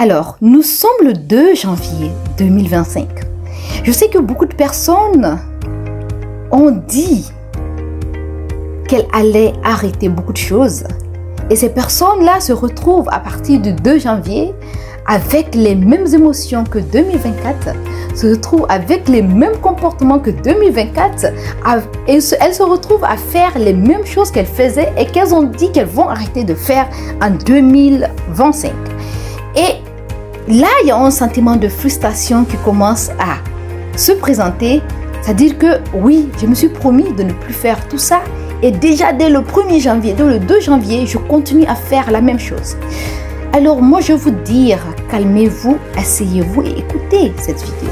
Alors, nous sommes le 2 janvier 2025. Je sais que beaucoup de personnes ont dit qu'elles allaient arrêter beaucoup de choses. Et ces personnes-là se retrouvent à partir du 2 janvier avec les mêmes émotions que 2024, se retrouvent avec les mêmes comportements que 2024, et elles se retrouvent à faire les mêmes choses qu'elles faisaient et qu'elles ont dit qu'elles vont arrêter de faire en 2025. Et là, il y a un sentiment de frustration qui commence à se présenter, c'est-à-dire que oui, je me suis promis de ne plus faire tout ça, et déjà dès le 1er janvier, dès le 2 janvier, je continue à faire la même chose. Alors moi, je vais vous dire, calmez-vous, asseyez-vous et écoutez cette vidéo.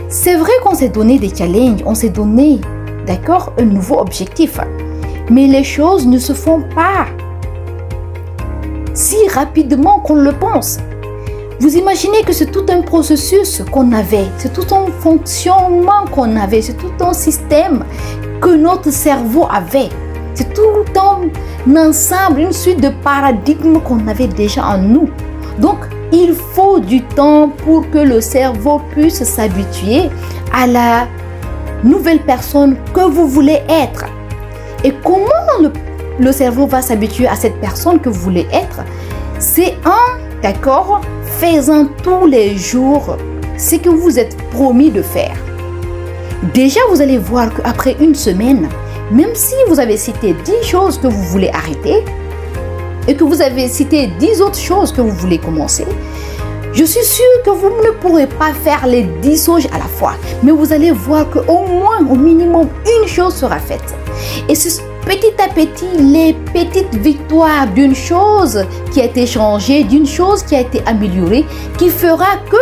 C'est vrai qu'on s'est donné des challenges, on s'est donné, d'accord, un nouveau objectif. Mais les choses ne se font pas si rapidement qu'on le pense. Vous imaginez que c'est tout un processus qu'on avait, c'est tout un fonctionnement qu'on avait, c'est tout un système que notre cerveau avait. C'est tout un ensemble, une suite de paradigmes qu'on avait déjà en nous. Donc, il faut du temps pour que le cerveau puisse s'habituer à la nouvelle personne que vous voulez être. Et comment le cerveau va s'habituer à cette personne que vous voulez être? C'est en, d'accord, faisant tous les jours ce que vous êtes promis de faire. Déjà, vous allez voir qu'après une semaine, même si vous avez cité 10 choses que vous voulez arrêter et que vous avez cité 10 autres choses que vous voulez commencer, je suis sûre que vous ne pourrez pas faire les 10 choses à la fois. Mais vous allez voir qu'au moins, au minimum, une chose sera faite. Et c'est petit à petit, les petites victoires d'une chose qui a été changée, d'une chose qui a été améliorée, qui fera que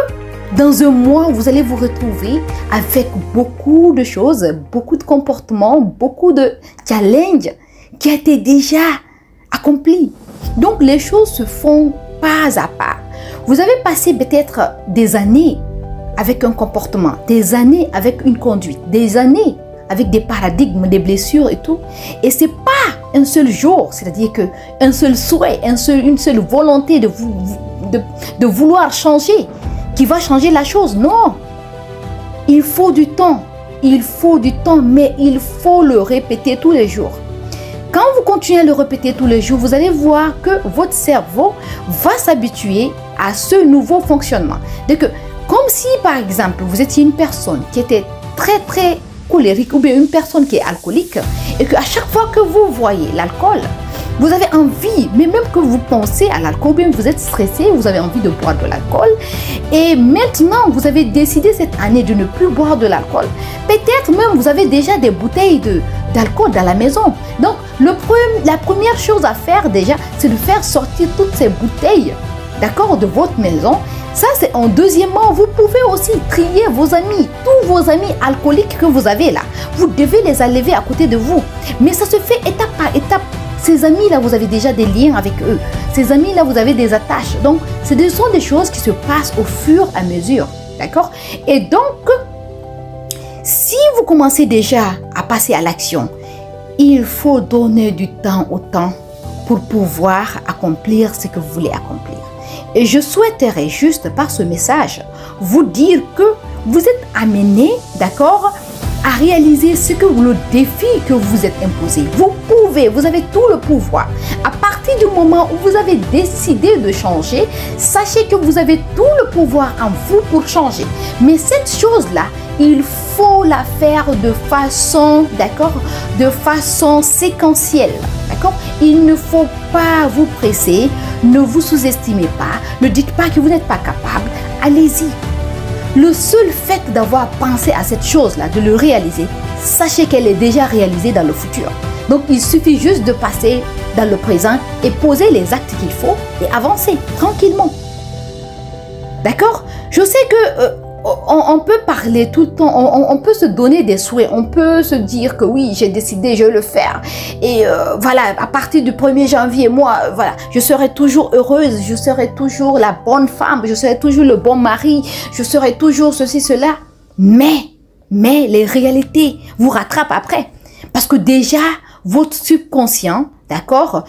dans un mois, vous allez vous retrouver avec beaucoup de choses, beaucoup de comportements, beaucoup de challenges qui a été déjà accomplis. Donc, les choses se font pas à pas. Vous avez passé peut-être des années avec un comportement, des années avec une conduite, des années avec des paradigmes, des blessures et tout. Et c'est pas un seul jour, c'est-à-dire qu'un seul souhait, une seule volonté de vouloir changer qui va changer la chose. Non, il faut du temps, mais il faut le répéter tous les jours. Quand vous continuez à le répéter tous les jours, vous allez voir que votre cerveau va s'habituer à ce nouveau fonctionnement. Donc, comme si par exemple, vous étiez une personne qui était très colérique ou bien une personne qui est alcoolique et qu'à chaque fois que vous voyez l'alcool, vous avez envie, mais même que vous pensez à l'alcool, bien vous êtes stressé, vous avez envie de boire de l'alcool. Et maintenant, vous avez décidé cette année de ne plus boire de l'alcool. Peut-être même vous avez déjà des bouteilles d'alcool dans la maison. Donc, la première chose à faire déjà, c'est de faire sortir toutes ces bouteilles, d'accord, de votre maison. Ça, c'est en deuxièmement, vous pouvez aussi trier vos amis, tous vos amis alcooliques que vous avez là. Vous devez les enlever à côté de vous. Mais ça se fait étape par étape. Ces amis-là, vous avez déjà des liens avec eux. Ces amis-là, vous avez des attaches. Donc, ce sont des choses qui se passent au fur et à mesure. D'accord? Et donc, si vous commencez déjà à passer à l'action, il faut donner du temps au temps pour pouvoir accomplir ce que vous voulez accomplir. Et je souhaiterais juste par ce message vous dire que vous êtes amené, d'accord, à réaliser le défi que vous êtes imposé. Vous avez tout le pouvoir. À partir du moment où vous avez décidé de changer, sachez que vous avez tout le pouvoir en vous pour changer. Mais cette chose-là, il faut la faire de façon, d'accord, de façon séquentielle, d'accord. Il ne faut pas vous presser, ne vous sous-estimez pas, ne dites pas que vous n'êtes pas capable, allez-y. Le seul fait d'avoir pensé à cette chose-là, de le réaliser, sachez qu'elle est déjà réalisée dans le futur. Donc, il suffit juste de passer dans le présent et poser les actes qu'il faut et avancer tranquillement. D'accord? Je sais que on peut parler tout le temps, on peut se donner des souhaits, on peut se dire que oui, j'ai décidé, je vais le faire. Et voilà, à partir du 1er janvier, moi, voilà, je serai toujours heureuse, je serai toujours la bonne femme, je serai toujours le bon mari, je serai toujours ceci, cela. Mais les réalités vous rattrapent après. Parce que déjà, votre subconscient, d'accord,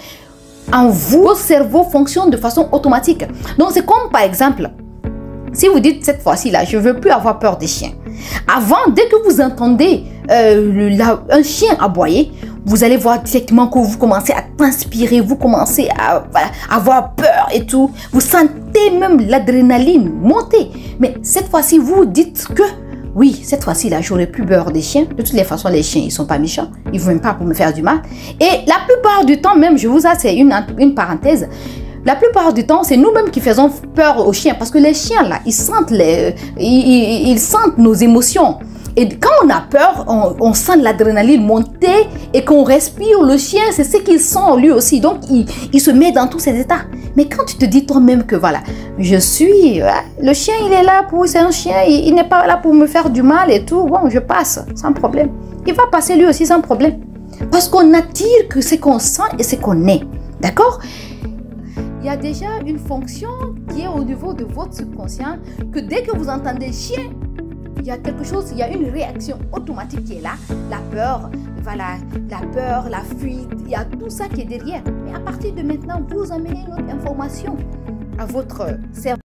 en vous, votre cerveau fonctionne de façon automatique. Donc c'est comme par exemple, si vous dites cette fois-ci là, je ne veux plus avoir peur des chiens. Avant, dès que vous entendez un chien aboyer, vous allez voir directement que vous commencez à transpirer, vous commencez à avoir peur et tout. Vous sentez même l'adrénaline monter. Mais cette fois-ci, vous dites que oui, cette fois-ci là, j'aurai plus peur des chiens. De toutes les façons, les chiens, ils sont pas méchants. Ils ne viennent pas pour me faire du mal. Et la plupart du temps, même, je vous c'est une parenthèse. La plupart du temps, c'est nous-mêmes qui faisons peur aux chiens. Parce que les chiens là, ils sentent nos émotions. Et quand on a peur, on sent l'adrénaline monter et qu'on respire, le chien, c'est ce qu'il sent lui aussi. Donc, il se met dans tous ces états. Mais quand tu te dis toi-même que voilà, le chien, il est là c'est un chien, il n'est pas là pour me faire du mal et tout. Bon, je passe, sans problème. Il va passer lui aussi sans problème. Parce qu'on attire que ce qu'on sent et ce qu'on est. D'accord? Il y a déjà une fonction qui est au niveau de votre subconscient que dès que vous entendez chien, il y a quelque chose, il y a une réaction automatique qui est là. La peur, voilà, la peur, la fuite, il y a tout ça qui est derrière. Mais à partir de maintenant, vous amenez une autre information à votre cerveau.